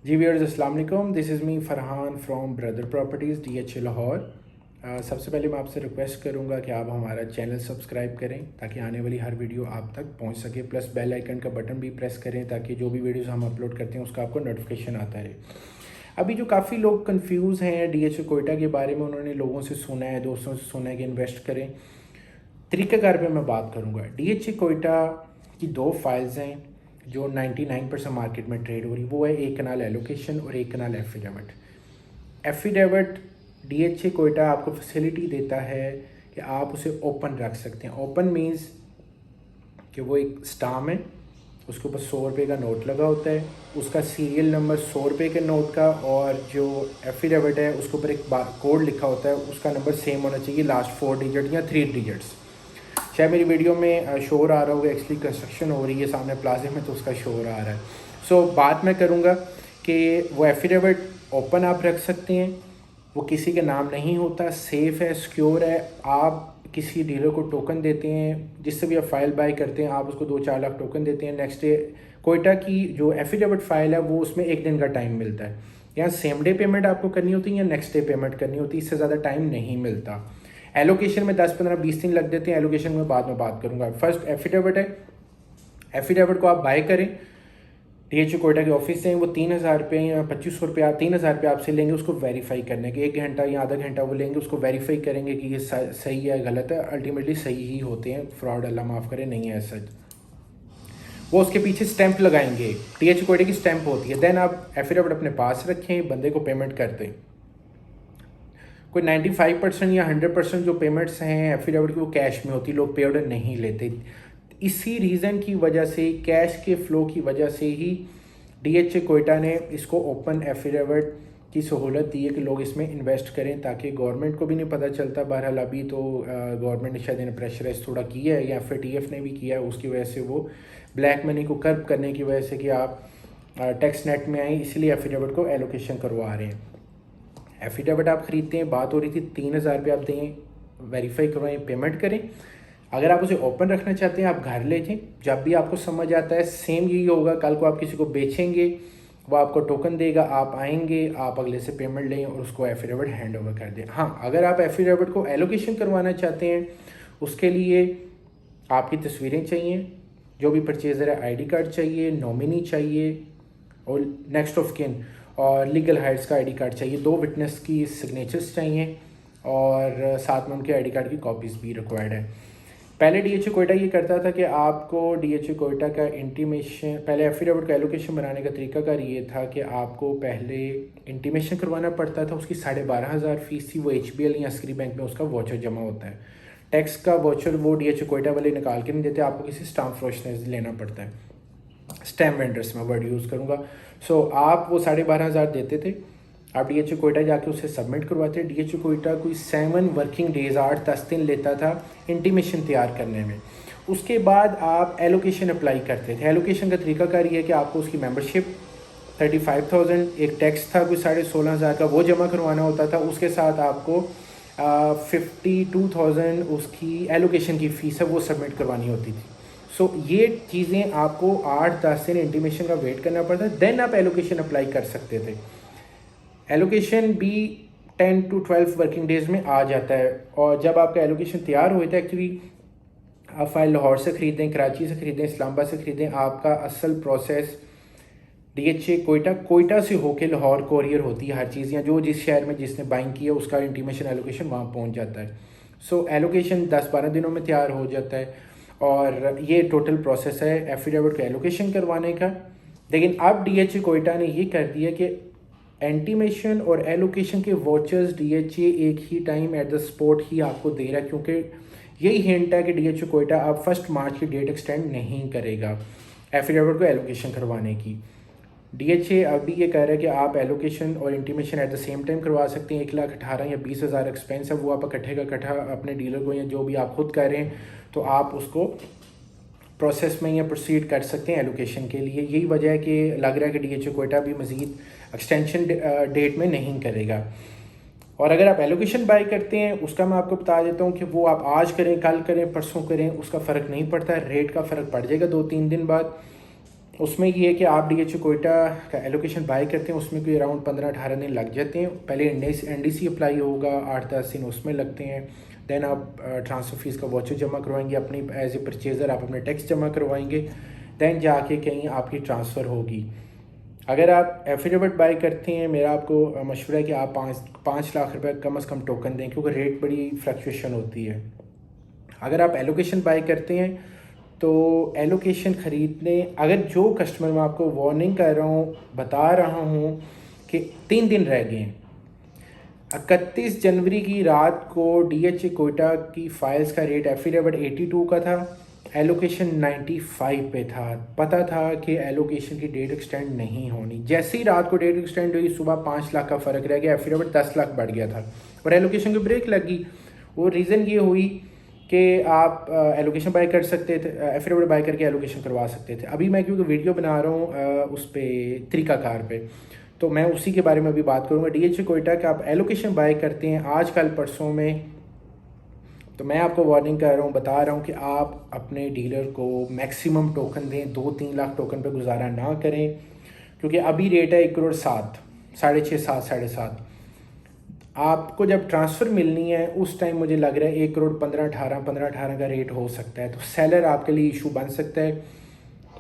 जी viewers, अस्सलाम वालेकुम। This is me Farhan from brother properties DH Lahore. सबसे पहले मैं आपसे रिक्वेस्ट करूंगा कि आप हमारा चैनल सब्सक्राइब करें ताकि आने वाली हर वीडियो आप तक पहुंच सके, प्लस बेल आइकन का बटन भी प्रेस करें ताकि जो भी वीडियोस हम अपलोड करते हैं उसका आपको नोटिफिकेशन आता रहे। अभी जो काफ़ी लोग कंफ्यूज हैं DH कोयटा के बारे में, उन्होंने लोगों से सुना है, दोस्तों से सुना है कि इन्वेस्ट करें। तरीक़ाकार पे मैं बात करूँगा। DH कोयटा की दो फाइल्स हैं जो 99% मार्केट में ट्रेड हो रही, वो है एक कनाल एलोकेशन और एक कनाल एफिडेविट। एफिडेविट DH कोयटा आपको फैसिलिटी देता है कि आप उसे ओपन रख सकते हैं। ओपन मीन्स कि वो एक स्टाम है, उसके ऊपर 100 रुपये का नोट लगा होता है, उसका सीरियल नंबर 100 रुपये के नोट का, और जो एफिडेविट है उसके ऊपर एक कोड लिखा होता है, उसका नंबर सेम होना चाहिए, लास्ट 4 डिजिट या 3 डिजिट्स। शायद मेरी वीडियो में शोर आ रहा होगा, एक्चुअली कंस्ट्रक्शन हो रही है सामने प्लाजे में तो उसका शोर आ रहा है। सो बात मैं करूँगा कि वो एफिडेविट ओपन आप रख सकते हैं, वो किसी के नाम नहीं होता, सेफ़ है, सिक्योर है। आप किसी डीलर को टोकन देते हैं, जिससे भी आप फाइल बाय करते हैं आप उसको 2-4 लाख टोकन देते हैं। नेक्स्ट डे कोयटा की जो एफिडेविट फाइल है वो उसमें 1 दिन का टाइम मिलता है। यहाँ सेम डे पेमेंट आपको करनी होती है या नेक्स्ट डे पेमेंट करनी होती है, इससे ज़्यादा टाइम नहीं मिलता। एलोकेशन में 10-15-20 दिन लग देते हैं, एलोकेशन में बाद में बात करूँगा। फर्स्ट एफिडेविट है, एफिडेविट को आप बाय करें, DH कोयटा के ऑफिस से वो 3,000 रुपये या 2,500 रुपये 3,000 रुपये आपसे लेंगे उसको वेरीफाई करने के। 1 घंटा या आधा घंटा वो लेंगे, उसको वेरीफाई करेंगे कि ये सही है गलत है। अल्टीमेटली सही ही होते हैं, फ्रॉड अल्लाह माफ़ करे नहीं है सच। वो उसके पीछे स्टैंप लगाएंगे, DH कोयटे की स्टैंप होती है। देन आप एफिडेविट अपने पास रखें, बंदे को पेमेंट कर दें। कोई 95% या 100% जो पेमेंट्स हैं एफिडेविट की वो कैश में होती, लोग पे ऑर्डर नहीं लेते। इसी रीज़न की वजह से, कैश के फ्लो की वजह से ही DH कोयटा ने इसको ओपन एफिडेविट की सहूलत दी है कि लोग इसमें इन्वेस्ट करें, ताकि गवर्नमेंट को भी नहीं पता चलता। बहरहाल अभी तो गवर्नमेंट ने शायद इन्हें प्रेशराइज थोड़ा किया है या फिर TF ने भी किया है, उसकी वजह से वो ब्लैक मनी को कर्ब करने की वजह से कि आप टैक्स नेट में आए, इसलिए एफिडेविट को एलोकेशन करवा रहे हैं। एफिडेविट आप ख़रीदते हैं, बात हो रही थी 3,000 रुपये आप दें, वेरीफाई करवाएं, पेमेंट करें। अगर आप उसे ओपन रखना चाहते हैं आप घर ले जाएं, जब भी आपको समझ आता है। सेम यही होगा, कल को आप किसी को बेचेंगे, वो आपको टोकन देगा, आप आएंगे, आप अगले से पेमेंट लें और उसको एफिडेविट हैंड ओवर कर दें। हाँ, अगर आप एफिडेविट को एलोकेशन करवाना चाहते हैं, उसके लिए आपकी तस्वीरें चाहिए, जो भी परचेज़र है ID कार्ड चाहिए, नॉमिनी चाहिए और नेक्स्ट ऑफ किन और लीगल हाइट्स का ID कार्ड चाहिए, 2 विटनेस की सिग्नेचर्स चाहिए और साथ में उनके ID कार्ड की कॉपीज़ भी रिक्वायर्ड है। पहले DH कोयटा ये करता था कि आपको DH कोयटा का इंटीमेशन, पहले एफिडेविट का एलोकेशन बनाने का तरीकाकार ये था कि आपको पहले इंटीमेशन करवाना पड़ता था, उसकी 12,500 फ़ीस थी। वो HBL या अस्करी बैंक में उसका वाउचर जमा होता है। टैक्स का वाउचर वो DH कोयटा वाले निकाल के नहीं देते, आपको किसी स्टाम्प फरोश लेना पड़ता है। स्टैम्प वेंडर्स में वर्ड यूज़ करूँगा। सो आप वो 12,500 देते थे, आप DH कोयटा जाके उसे सबमिट करवाते। DH कोयटा कोई 7 वर्किंग डेज़ 8-10 दिन लेता था इंटीमेशन तैयार करने में। उसके बाद आप एलोकेशन अप्लाई करते थे। एलोकेशन का तरीकाकार ये है कि आपको उसकी मेंबरशिप 35,000, एक टैक्स था कोई 16,500 का, वो जमा करवाना होता था। उसके साथ आपको 52,000 उसकी एलोकेशन की फ़ीस है वो सबमिट करवानी होती थी। सो ये चीज़ें आपको 8-10 दिन इंटीमेशन का वेट करना पड़ता है, देन आप एलोकेशन अप्लाई कर सकते थे। एलोकेशन भी 10 to 12 वर्किंग डेज़ में आ जाता है। और जब आपका एलोकेशन तैयार हो जाता है, एक्चुअली आप फाइल लाहौर से ख़रीदें, कराची से ख़रीदें, इस्लामाबाद से ख़रीदें, आपका असल प्रोसेस DH कोयटा से होके लाहौर कोरियर होती है हर चीज़, या जो जिस शहर में जिसने बाइंग की है उसका इंटीमेशन एलोकेशन वहाँ पहुँच जाता है। सो एलोकेशन 10-12 दिनों में तैयार हो जाता है और ये टोटल प्रोसेस है एफिडेविट का एलोकेशन करवाने का। लेकिन अब DH कोयटा ने ये कर दिया कि इंटीमेशन और एलोकेशन के वाउचर्स DH एक ही टाइम एट द स्पॉट ही आपको दे रहा है, क्योंकि यही हिंट है कि DH कोयटा अब 1 मार्च की डेट एक्सटेंड नहीं करेगा एफिडेविट को एलोकेशन करवाने की। DH अभी ये कह रहा है कि आप एलोकेशन और intimation at the same time करवा सकते हैं। 1,18,000 या 20,000 एक्सपेंस है, वो आप इकट्ठे का इकट्ठा अपने डीलर को, या जो भी आप खुद कर रहे हैं तो आप उसको प्रोसेस में या प्रोसीड कर सकते हैं एलोकेशन के लिए। यही वजह है कि लग रहा है कि DH कोयटा भी मज़ीद एक्सटेंशन डेट में नहीं करेगा। और अगर आप एलोकेशन बाय करते हैं, उसका मैं आपको बता देता हूँ कि वो आप आज करें, कल करें, परसों करें, उसका फ़र्क नहीं पड़ता है। रेट का फ़र्क पड़ जाएगा 2-3 दिन बाद। उसमें ये है कि आप DHA कोयटा का एलोकेशन बाय करते हैं, उसमें कोई अराउंड 15-18 दिन लग जाते हैं। पहले NDC अप्लाई होगा, 8-10 दिन उसमें लगते हैं। देन आप ट्रांसफ़र फ़ीस का वाउचर जमा करवाएंगे, अपनी एज ए परचेज़र आप अपने टैक्स जमा करवाएंगे, दैन जाके कहीं आपकी ट्रांसफ़र होगी। अगर आप एफिडेविट बाय करते हैं, मेरा आपको मशवरा है कि आप 5 लाख रुपए कम से कम टोकन दें, क्योंकि रेट बड़ी फ्लक्चुएशन होती है। अगर आप एलोकेशन बाय करते हैं तो एलोकेशन ख़रीदने, अगर जो कस्टमर, मैं आपको वार्निंग कर रहा हूँ, बता रहा हूँ कि 3 दिन रह गए हैं। 31 जनवरी की रात को DHA कोयटा की फ़ाइल्स का रेट एफिडेविट 82 का था, एलोकेशन 95 पे था। पता था कि एलोकेशन की डेट एक्सटेंड नहीं होनी। जैसे ही रात को डेट एक्सटेंड हुई, सुबह 5 लाख का फ़र्क रह गया, एफिडेविट 10 लाख बढ़ गया था और एलोकेशन की ब्रेक लगी। वो रीज़न ये हुई कि आप एलोकेशन बाय कर सकते थे, एफिडेविट बाय करके एलोकेशन करवा सकते थे। अभी मैं क्योंकि वीडियो बना रहा हूँ उस पर तरीक़ाकार पे, तो मैं उसी के बारे में भी बात करूँगा। DHA कोयटा का आप एलोकेशन बाय करते हैं आज कल परसों में, तो मैं आपको वार्निंग कर रहा हूँ, बता रहा हूँ कि आप अपने डीलर को मैक्सिमम टोकन दें। 2-3 लाख टोकन पे गुजारा ना करें, क्योंकि अभी रेट है 1 करोड़ 7, 6.5, 7, 7.5। आपको जब ट्रांसफ़र मिलनी है उस टाइम मुझे लग रहा है 1 करोड़ 15-18 का रेट हो सकता है। तो सेलर आपके लिए इशू बन सकता है।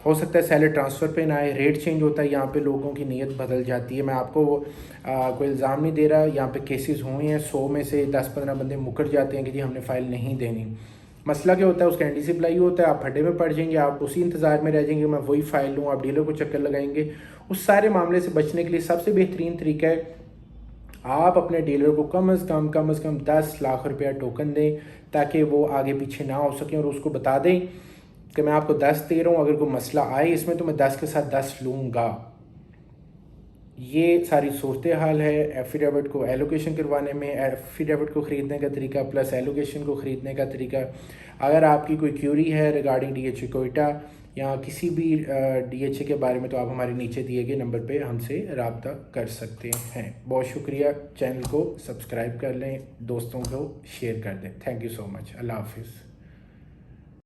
हो सकता है सेलर ट्रांसफ़र पे ना आए, रेट चेंज होता है, यहाँ पे लोगों की नीयत बदल जाती है। मैं आपको कोई इल्ज़ाम नहीं दे रहा, यहाँ पे केसेस हुए हैं, 100 में से 10-15 बंदे मुकर जाते हैं कि जी हमने फ़ाइल नहीं देनी। मसला क्या होता है, उसका NDC अप्लाई होता है, आप फड्डे में पड़ जाएंगे, आप उसी इंतज़ार में रह जाएंगे मैं वही फ़ाइल लूँ, आप डीलर को चक्कर लगाएंगे। उस सारे मामले से बचने के लिए सबसे बेहतरीन तरीका है आप अपने डीलर को कम से कम 10 लाख रुपया टोकन दें, ताकि वो आगे पीछे ना हो सकें, और उसको बता दें कि मैं आपको 10 दे रहा हूँ, अगर कोई मसला आए इसमें तो मैं 10 के साथ 10 लूँगा। ये सारी सूरत हाल है एफिडेविट को एलोकेशन करवाने में, एफिडेविट को ख़रीदने का तरीका प्लस एलोकेशन को ख़रीदने का तरीका। अगर आपकी कोई क्यूरी है रिगार्डिंग DHA कोयटा या किसी भी DHA के बारे में, तो आप हमारे नीचे दिए गए नंबर पे हमसे रब्ता कर सकते हैं। बहुत शुक्रिया। चैनल को सब्सक्राइब कर लें, दोस्तों को शेयर कर दें। Thank you so much. अल्लाह हाफिज़।